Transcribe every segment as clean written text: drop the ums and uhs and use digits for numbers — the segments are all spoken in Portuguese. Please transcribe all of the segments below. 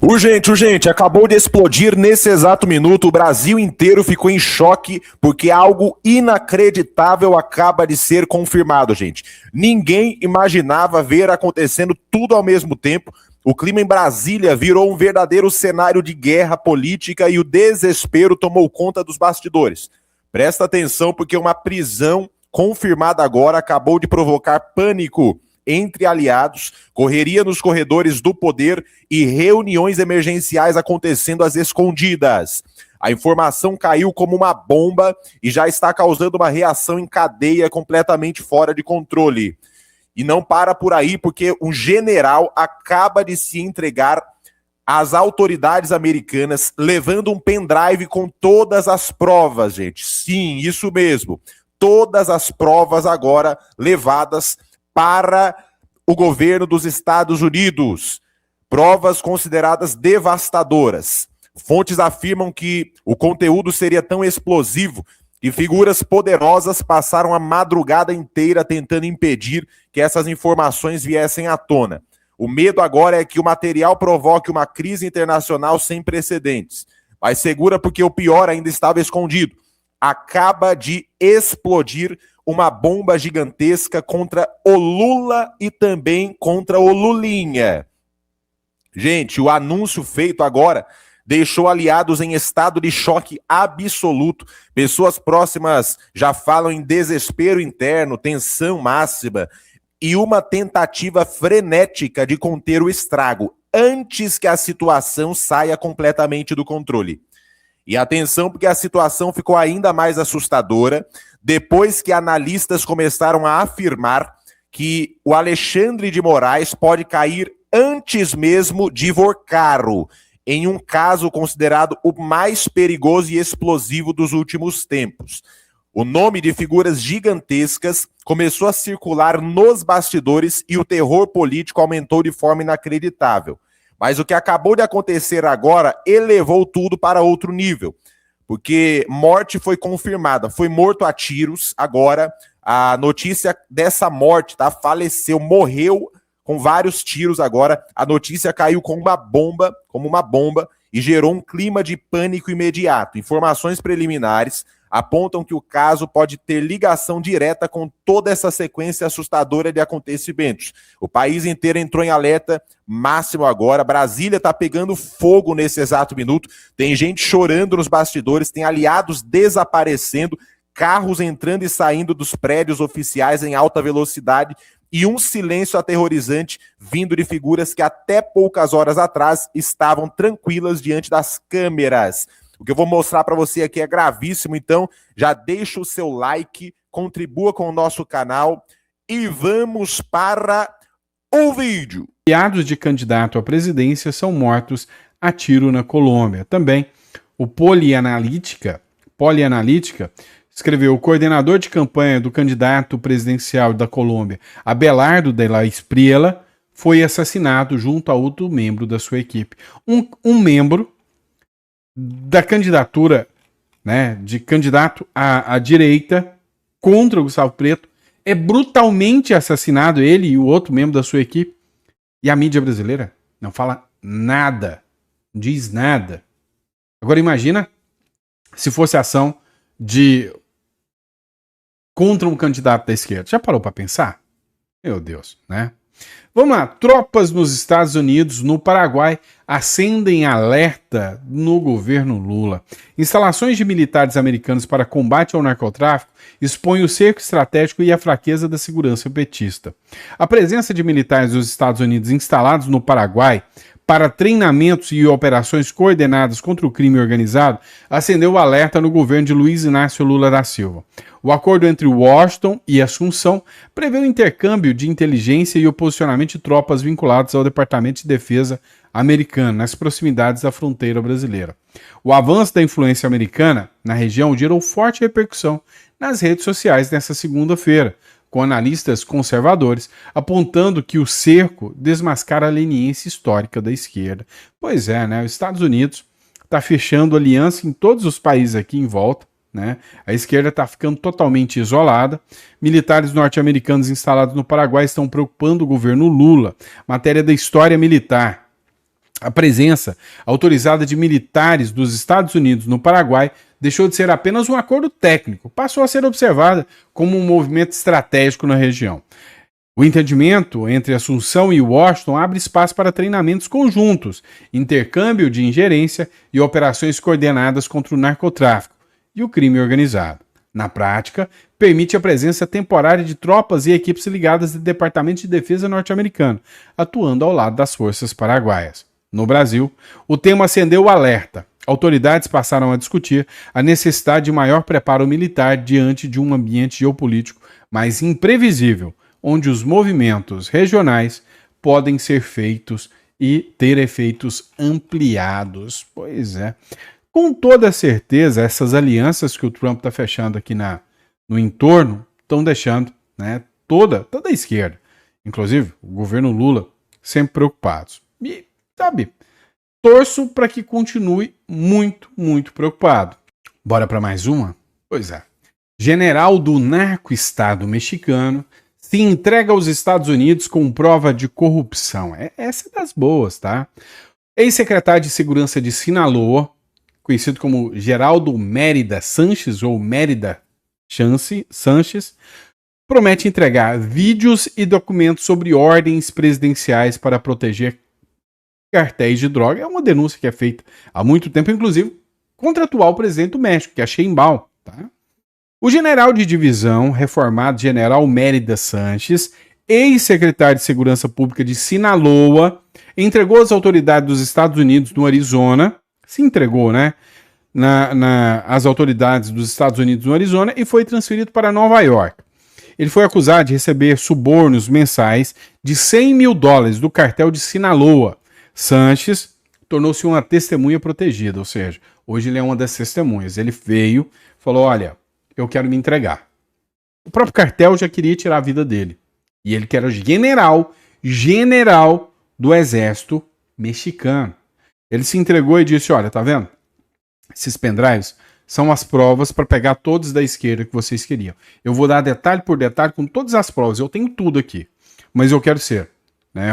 Urgente, urgente, acabou de explodir nesse exato minuto. O Brasil inteiro ficou em choque porque algo inacreditável acaba de ser confirmado, gente. Ninguém imaginava ver acontecendo tudo ao mesmo tempo. O clima em Brasília virou um verdadeiro cenário de guerra política e o desespero tomou conta dos bastidores. Presta atenção porque uma prisão confirmada agora acabou de provocar pânico entre aliados, correria nos corredores do poder e reuniões emergenciais acontecendo às escondidas. A informação caiu como uma bomba e já está causando uma reação em cadeia completamente fora de controle. E não para por aí, porque um general acaba de se entregar às autoridades americanas, levando um pendrive com todas as provas, gente. Sim, isso mesmo. Todas as provas agora levadas para o governo dos Estados Unidos. Provas consideradas devastadoras. Fontes afirmam que o conteúdo seria tão explosivo que figuras poderosas passaram a madrugada inteira tentando impedir que essas informações viessem à tona. O medo agora é que o material provoque uma crise internacional sem precedentes. Mas segura porque o pior ainda estava escondido. Acaba de explodir uma bomba gigantesca contra o Lula e também contra o Lulinha. Gente, o anúncio feito agora deixou aliados em estado de choque absoluto. Pessoas próximas já falam em desespero interno, tensão máxima e uma tentativa frenética de conter o estrago antes que a situação saia completamente do controle. E atenção, porque a situação ficou ainda mais assustadora depois que analistas começaram a afirmar que o Alexandre de Moraes pode cair antes mesmo de Vorcaro, em um caso considerado o mais perigoso e explosivo dos últimos tempos. O nome de figuras gigantescas começou a circular nos bastidores e o terror político aumentou de forma inacreditável. Mas o que acabou de acontecer agora elevou tudo para outro nível, porque morte foi confirmada, foi morto a tiros. Agora, a notícia dessa morte, tá? Faleceu, morreu com vários tiros agora. A notícia caiu como uma bomba, e gerou um clima de pânico imediato. Informações preliminares apontam que o caso pode ter ligação direta com toda essa sequência assustadora de acontecimentos. O país inteiro entrou em alerta máximo agora. Brasília está pegando fogo nesse exato minuto. Tem gente chorando nos bastidores, tem aliados desaparecendo, carros entrando e saindo dos prédios oficiais em alta velocidade e um silêncio aterrorizante vindo de figuras que até poucas horas atrás estavam tranquilas diante das câmeras. O que eu vou mostrar para você aqui é gravíssimo, então já deixa o seu like, contribua com o nosso canal e vamos para o vídeo. Aliados de candidato à presidência são mortos a tiro na Colômbia. Também o Polianalítica escreveu: o coordenador de campanha do candidato presidencial da Colômbia, Abelardo de la Espriella, foi assassinado junto a outro membro da sua equipe. Um membro da candidatura, né, de candidato à direita contra o Gustavo Petro é brutalmente assassinado, ele e o outro membro da sua equipe, e a mídia brasileira não fala nada, não diz nada. Agora imagina se fosse ação contra um candidato da esquerda. Já parou para pensar? Meu Deus, né? Vamos lá. Tropas nos Estados Unidos, no Paraguai, acendem alerta no governo Lula. Instalações de militares americanos para combate ao narcotráfico expõem o cerco estratégico e a fraqueza da segurança petista. A presença de militares dos Estados Unidos instalados no Paraguai para treinamentos e operações coordenadas contra o crime organizado acendeu o alerta no governo de Luiz Inácio Lula da Silva. O acordo entre Washington e Assunção prevê o intercâmbio de inteligência e o posicionamento de tropas vinculadas ao Departamento de Defesa americano nas proximidades da fronteira brasileira. O avanço da influência americana na região gerou forte repercussão nas redes sociais nesta segunda-feira, com analistas conservadores apontando que o cerco desmascara a leniência histórica da esquerda. Pois é, né? Os Estados Unidos está fechando aliança em todos os países aqui em volta, né? A esquerda está ficando totalmente isolada. Militares norte-americanos instalados no Paraguai estão preocupando o governo Lula. Matéria da História Militar. A presença autorizada de militares dos Estados Unidos no Paraguai deixou de ser apenas um acordo técnico, passou a ser observada como um movimento estratégico na região. O entendimento entre Assunção e Washington abre espaço para treinamentos conjuntos, intercâmbio de ingerência e operações coordenadas contra o narcotráfico e o crime organizado. Na prática, permite a presença temporária de tropas e equipes ligadas ao Departamento de Defesa norte-americano, atuando ao lado das forças paraguaias. No Brasil, o tema acendeu o alerta. Autoridades passaram a discutir a necessidade de maior preparo militar diante de um ambiente geopolítico mais imprevisível, onde os movimentos regionais podem ser feitos e ter efeitos ampliados. Pois é. Com toda certeza, essas alianças que o Trump está fechando aqui no entorno estão deixando, né, toda a esquerda, inclusive o governo Lula, sempre preocupados. E, sabe, torço para que continue muito, muito preocupado. Bora para mais uma? Pois é. General do narco-estado mexicano se entrega aos Estados Unidos com prova de corrupção. Essa é das boas, tá? Ex-secretário de Segurança de Sinaloa, conhecido como Geraldo Mérida Sanches, ou Mérida Sanches, promete entregar vídeos e documentos sobre ordens presidenciais para proteger cartéis de droga. É uma denúncia que é feita há muito tempo, inclusive contra o atual presidente do México, que é Sheinbaum. Tá? O general de divisão, reformado General Mérida Sanches, ex-secretário de Segurança Pública de Sinaloa, entregou às autoridades dos Estados Unidos no Arizona, se entregou, né, às autoridades dos Estados Unidos no Arizona e foi transferido para Nova York. Ele foi acusado de receber subornos mensais de $100 mil do cartel de Sinaloa. Sanches tornou-se uma testemunha protegida, ou seja, hoje ele é uma das testemunhas. Ele veio, falou, olha, eu quero me entregar. O próprio cartel já queria tirar a vida dele. E ele que era general do exército mexicano. Ele se entregou e disse, olha, tá vendo? Esses pendrives são as provas para pegar todos da esquerda que vocês queriam. Eu vou dar detalhe por detalhe com todas as provas. Eu tenho tudo aqui. Mas eu quero ser, né,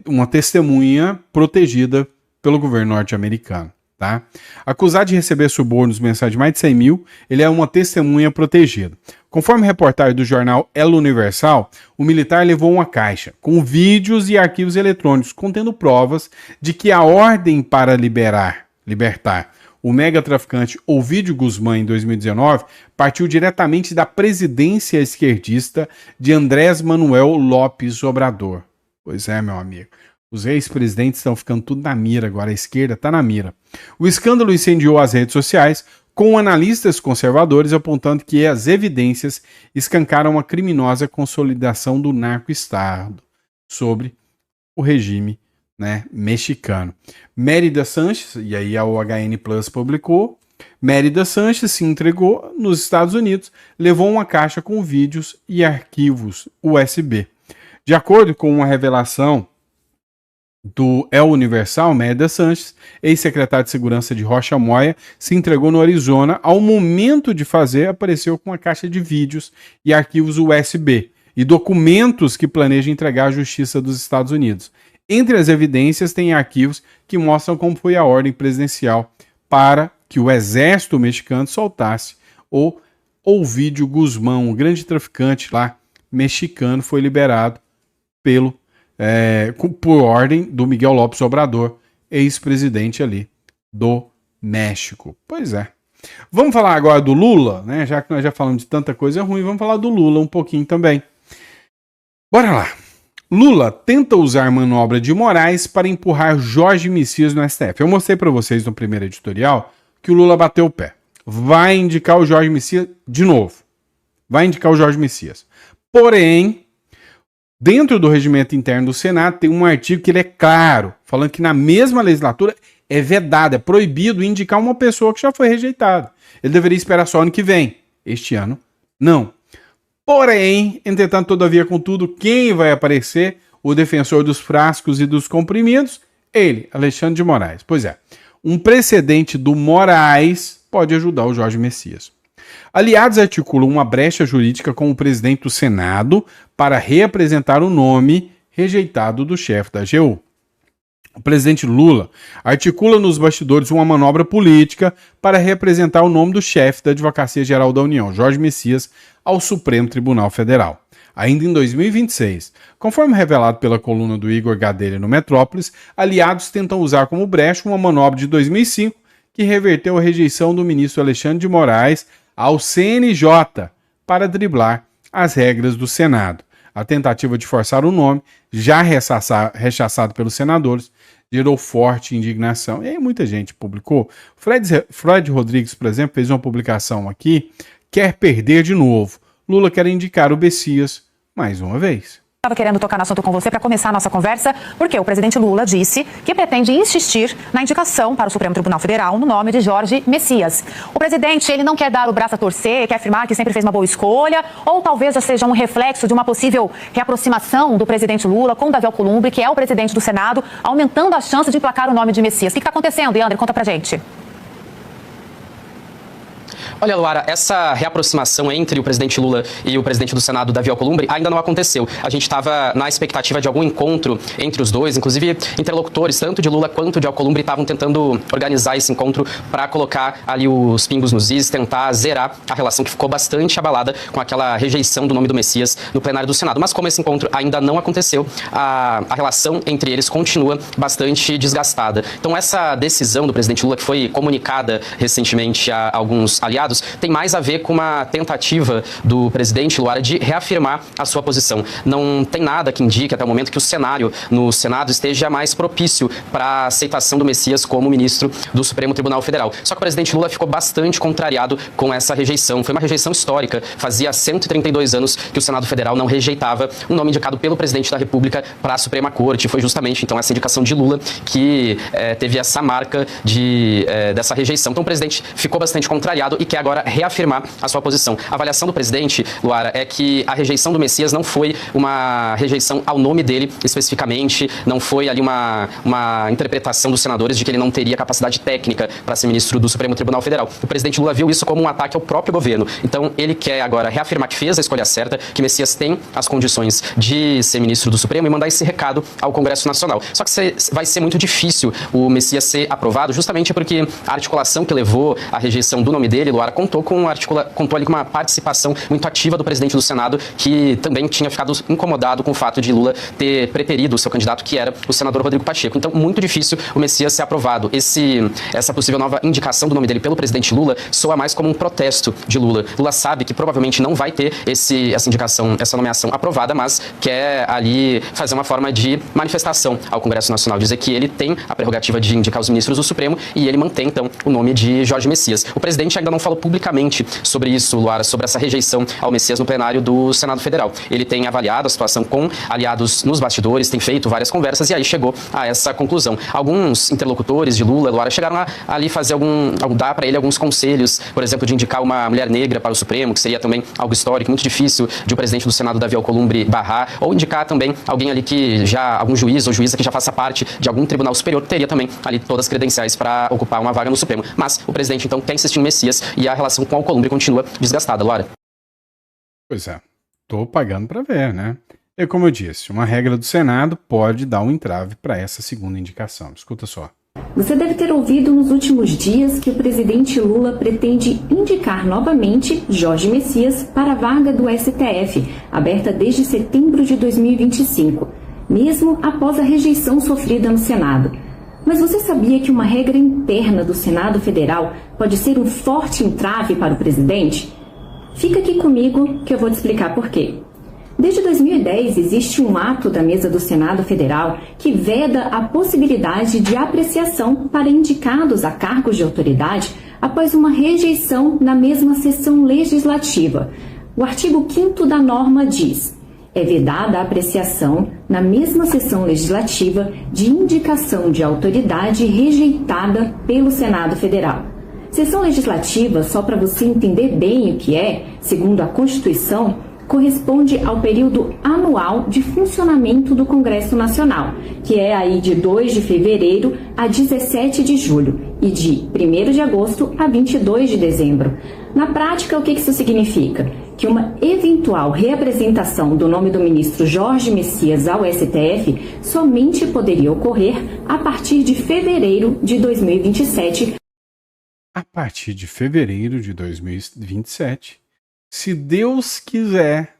uma testemunha protegida pelo governo norte-americano. Tá? Acusado de receber subornos mensais de mais de 100 mil, ele é uma testemunha protegida. Conforme reportagem do jornal El Universal, o militar levou uma caixa com vídeos e arquivos eletrônicos contendo provas de que a ordem para libertar o megatraficante Ovidio Guzmán em 2019 partiu diretamente da presidência esquerdista de Andrés Manuel López Obrador. Pois é, meu amigo. Os ex-presidentes estão ficando tudo na mira agora, a esquerda está na mira. O escândalo incendiou as redes sociais, com analistas conservadores apontando que as evidências escancaram uma criminosa consolidação do narco-estado sobre o regime, né, mexicano. Mérida Sanches, e aí a OHN Plus publicou, Mérida Sanches se entregou nos Estados Unidos, levou uma caixa com vídeos e arquivos USB. De acordo com uma revelação do El Universal, Mérida Sanches, ex-secretário de Segurança de Rocha Moya, se entregou no Arizona. Ao momento de fazer, apareceu com uma caixa de vídeos e arquivos USB e documentos que planeja entregar à Justiça dos Estados Unidos. Entre as evidências, tem arquivos que mostram como foi a ordem presidencial para que o exército mexicano soltasse o Ovidio Guzmán, um grande traficante lá mexicano, foi liberado por ordem do Miguel López Obrador, ex-presidente ali do México. Pois é. Vamos falar agora do Lula, né? Já que nós já falamos de tanta coisa ruim, vamos falar do Lula um pouquinho também. Bora lá. Lula tenta usar manobra de Moraes para empurrar Jorge Messias no STF. Eu mostrei para vocês no primeiro editorial que o Lula bateu o pé. Vai indicar o Jorge Messias de novo. Vai indicar o Jorge Messias. Porém, dentro do regimento interno do Senado tem um artigo que ele é claro, falando que na mesma legislatura é vedado, é proibido indicar uma pessoa que já foi rejeitada. Ele deveria esperar só ano que vem. Este ano, não. Porém, entretanto, todavia, contudo, quem vai aparecer? O defensor dos frascos e dos comprimidos? Ele, Alexandre de Moraes. Pois é, um precedente do Moraes pode ajudar o Jorge Messias. Aliados articulam uma brecha jurídica com o presidente do Senado para reapresentar o nome rejeitado do chefe da AGU. O presidente Lula articula nos bastidores uma manobra política para representar o nome do chefe da Advocacia Geral da União, Jorge Messias, ao Supremo Tribunal Federal. Ainda em 2026, conforme revelado pela coluna do Igor Gadelha no Metrópolis, aliados tentam usar como brecha uma manobra de 2005 que reverteu a rejeição do ministro Alexandre de Moraes ao CNJ para driblar as regras do Senado. A tentativa de forçar o nome, já rechaçado pelos senadores, gerou forte indignação. E aí muita gente publicou. Fred Rodrigues, por exemplo, fez uma publicação aqui, quer perder de novo. Lula quer indicar o Messias mais uma vez. Estava querendo tocar no assunto com você para começar a nossa conversa, porque o presidente Lula disse que pretende insistir na indicação para o Supremo Tribunal Federal no nome de Jorge Messias. O presidente, ele não quer dar o braço a torcer, quer afirmar que sempre fez uma boa escolha, ou talvez já seja um reflexo de uma possível reaproximação do presidente Lula com Davi Alcolumbre, que é o presidente do Senado, aumentando a chance de emplacar o nome de Messias. O que está acontecendo, Leandro? Conta pra gente. Olha, Luara, essa reaproximação entre o presidente Lula e o presidente do Senado, Davi Alcolumbre, ainda não aconteceu. A gente estava na expectativa de algum encontro entre os dois, inclusive interlocutores, tanto de Lula quanto de Alcolumbre, estavam tentando organizar esse encontro para colocar ali os pingos nos is, tentar zerar a relação que ficou bastante abalada com aquela rejeição do nome do Messias no plenário do Senado. Mas como esse encontro ainda não aconteceu, a relação entre eles continua bastante desgastada. Então essa decisão do presidente Lula, que foi comunicada recentemente a alguns aliados, tem mais a ver com uma tentativa do presidente Luara de reafirmar a sua posição. Não tem nada que indique até o momento que o cenário no Senado esteja mais propício para a aceitação do Messias como ministro do Supremo Tribunal Federal. Só que o presidente Lula ficou bastante contrariado com essa rejeição. Foi uma rejeição histórica. Fazia 132 anos que o Senado Federal não rejeitava um nome indicado pelo presidente da República para a Suprema Corte. Foi justamente, então, essa indicação de Lula que teve essa marca dessa rejeição. Então o presidente ficou bastante contrariado e quer agora reafirmar a sua posição. A avaliação do presidente, Luara, é que a rejeição do Messias não foi uma rejeição ao nome dele especificamente, não foi ali uma interpretação dos senadores de que ele não teria capacidade técnica para ser ministro do Supremo Tribunal Federal. O presidente Lula viu isso como um ataque ao próprio governo. Então ele quer agora reafirmar que fez a escolha certa, que Messias tem as condições de ser ministro do Supremo e mandar esse recado ao Congresso Nacional. Só que vai ser muito difícil o Messias ser aprovado, justamente porque a articulação que levou à rejeição do nome dele, Luara, contou ali com uma participação muito ativa do presidente do Senado, que também tinha ficado incomodado com o fato de Lula ter preterido o seu candidato, que era o senador Rodrigo Pacheco. Então, muito difícil o Messias ser aprovado. Essa possível nova indicação do nome dele pelo presidente Lula soa mais como um protesto de Lula. Lula sabe que provavelmente não vai ter essa indicação, essa nomeação aprovada, mas quer ali fazer uma forma de manifestação ao Congresso Nacional, dizer que ele tem a prerrogativa de indicar os ministros do Supremo e ele mantém, então, o nome de Jorge Messias. O presidente ainda não falou publicamente sobre isso, Luara, sobre essa rejeição ao Messias no plenário do Senado Federal. Ele tem avaliado a situação com aliados nos bastidores, tem feito várias conversas e aí chegou a essa conclusão. Alguns interlocutores de Lula, Luara, chegaram a ali fazer dar para ele alguns conselhos, por exemplo, de indicar uma mulher negra para o Supremo, que seria também algo histórico, muito difícil de o presidente do Senado, Davi Alcolumbre, barrar, ou indicar também alguém ali que já, algum juiz ou juíza que já faça parte de algum tribunal superior, teria também ali todas as credenciais para ocupar uma vaga no Supremo. Mas o presidente, então, quer insistir no Messias e a relação com Alcolumbre continua desgastada, Laura. Pois é, tô pagando para ver, né? E como eu disse, uma regra do Senado pode dar um entrave para essa segunda indicação. Escuta só. Você deve ter ouvido nos últimos dias que o presidente Lula pretende indicar novamente Jorge Messias para a vaga do STF, aberta desde setembro de 2025, mesmo após a rejeição sofrida no Senado. Mas você sabia que uma regra interna do Senado Federal pode ser um forte entrave para o presidente? Fica aqui comigo que eu vou te explicar por quê. Desde 2010, existe um ato da mesa do Senado Federal que veda a possibilidade de apreciação para indicados a cargos de autoridade após uma rejeição na mesma sessão legislativa. O artigo 5º da norma diz: é vedada a apreciação na mesma sessão legislativa de indicação de autoridade rejeitada pelo Senado Federal. Sessão legislativa, só para você entender bem o que é, segundo a Constituição, corresponde ao período anual de funcionamento do Congresso Nacional, que é aí de 2 de fevereiro a 17 de julho e de 1º de agosto a 22 de dezembro. Na prática, o que isso significa? Que que uma eventual reapresentação do nome do ministro Jorge Messias ao STF somente poderia ocorrer a partir de fevereiro de 2027. A partir de fevereiro de 2027, se Deus quiser,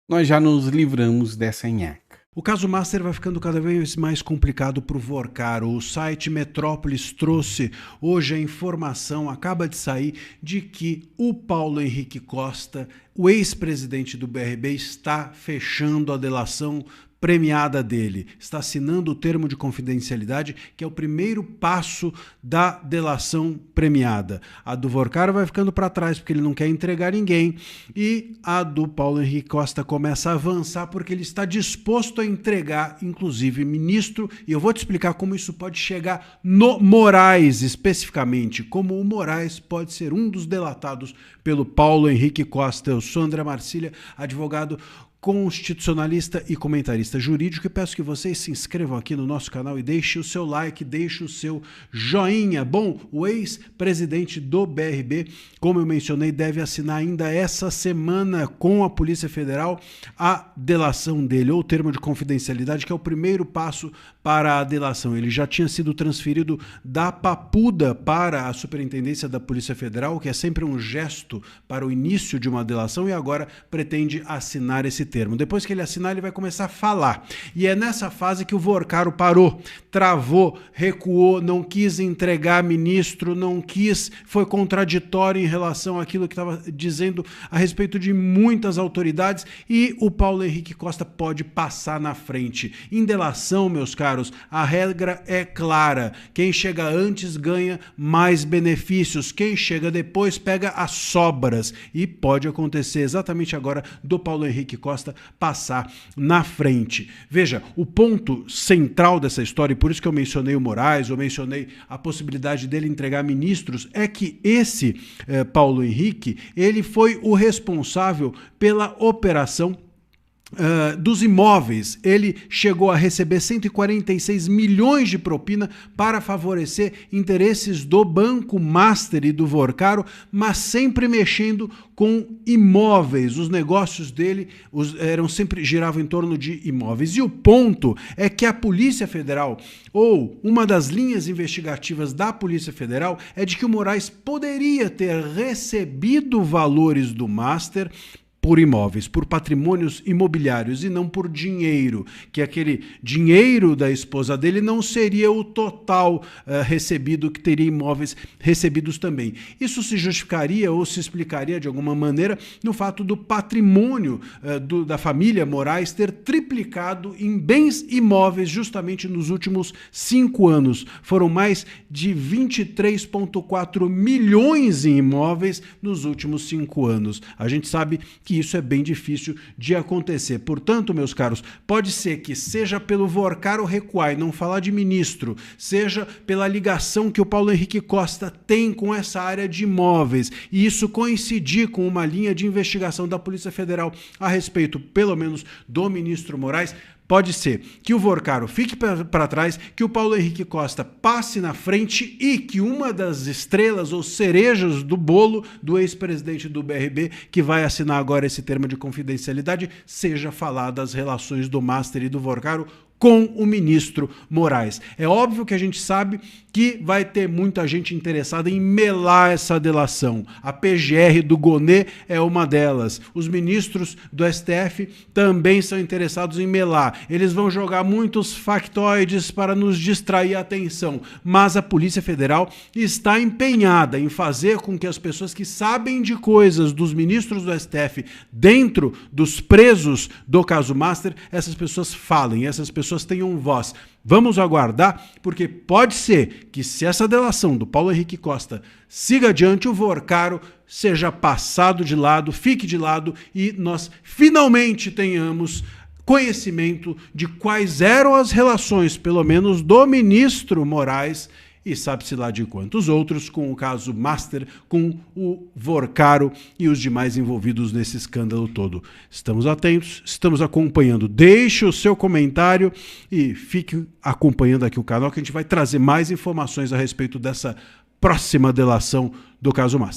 nós já nos livramos dessa nhaca. O caso Master vai ficando cada vez mais complicado para o Vorcaro. O site Metrópolis trouxe hoje a informação, acaba de sair, de que o Paulo Henrique Costa, o ex-presidente do BRB, está fechando a delação premiada dele, está assinando o termo de confidencialidade, que é o primeiro passo da delação premiada. A do Vorcaro vai ficando para trás, porque ele não quer entregar ninguém, e a do Paulo Henrique Costa começa a avançar, porque ele está disposto a entregar, inclusive, ministro, e eu vou te explicar como isso pode chegar no Moraes, especificamente, como o Moraes pode ser um dos delatados pelo Paulo Henrique Costa. Eu sou André Marcília, advogado constitucionalista e comentarista jurídico, e peço que vocês se inscrevam aqui no nosso canal e deixem o seu like, deixem o seu joinha. Bom, o ex-presidente do BRB, como eu mencionei, deve assinar ainda essa semana com a Polícia Federal a delação dele, ou termo de confidencialidade, que é o primeiro passo para a delação. Ele já tinha sido transferido da Papuda para a Superintendência da Polícia Federal, que é sempre um gesto para o início de uma delação, e agora pretende assinar esse termo. Depois que ele assinar, ele vai começar a falar. E é nessa fase que o Vorcaro parou, travou, recuou, não quis entregar ministro, não quis, foi contraditório em relação àquilo que estava dizendo a respeito de muitas autoridades, e o Paulo Henrique Costa pode passar na frente. Em delação, meus caros, a regra é clara. Quem chega antes ganha mais benefícios. Quem chega depois pega as sobras. E pode acontecer exatamente agora do Paulo Henrique Costa passar na frente. Veja, o ponto central dessa história, e por isso que eu mencionei o Moraes, eu mencionei a possibilidade dele entregar ministros, é que esse Paulo Henrique, ele foi o responsável pela operação dos imóveis. Ele chegou a receber 146 milhões de propina para favorecer interesses do Banco Master e do Vorcaro, mas sempre mexendo com imóveis. Os negócios dele giravam em torno de imóveis. E o ponto é que a Polícia Federal, ou uma das linhas investigativas da Polícia Federal, é de que o Moraes poderia ter recebido valores do Master por imóveis, por patrimônios imobiliários, e não por dinheiro, que aquele dinheiro da esposa dele não seria o total recebido, que teria imóveis recebidos também. Isso se justificaria ou se explicaria de alguma maneira no fato do patrimônio da família Moraes ter triplicado em bens imóveis justamente nos últimos 5 anos. Foram mais de 23,4 milhões em imóveis nos últimos 5 anos. A gente sabe que isso é bem difícil de acontecer. Portanto, meus caros, pode ser que seja pelo Vorcaro recuar e não falar de ministro, seja pela ligação que o Paulo Henrique Costa tem com essa área de imóveis, e isso coincidir com uma linha de investigação da Polícia Federal a respeito, pelo menos, do ministro Moraes. Pode ser que o Vorcaro fique para trás, que o Paulo Henrique Costa passe na frente e que uma das estrelas ou cerejas do bolo do ex-presidente do BRB, que vai assinar agora esse termo de confidencialidade, seja falar das relações do Master e do Vorcaro com o ministro Moraes. É óbvio que a gente sabe que vai ter muita gente interessada em melar essa delação. A PGR do Gonê é uma delas. Os ministros do STF também são interessados em melar. Eles vão jogar muitos factoides para nos distrair a atenção, mas a Polícia Federal está empenhada em fazer com que as pessoas que sabem de coisas dos ministros do STF dentro dos presos do caso Master, essas pessoas falem, essas pessoas tenham voz. Vamos aguardar, porque pode ser que, se essa delação do Paulo Henrique Costa siga adiante, o Vorcaro seja passado de lado, fique de lado, e nós finalmente tenhamos conhecimento de quais eram as relações, pelo menos do ministro Moraes, e sabe-se lá de quantos outros, com o caso Master, com o Vorcaro e os demais envolvidos nesse escândalo todo. Estamos atentos, estamos acompanhando. Deixe o seu comentário e fique acompanhando aqui o canal, que a gente vai trazer mais informações a respeito dessa próxima delação do caso Master.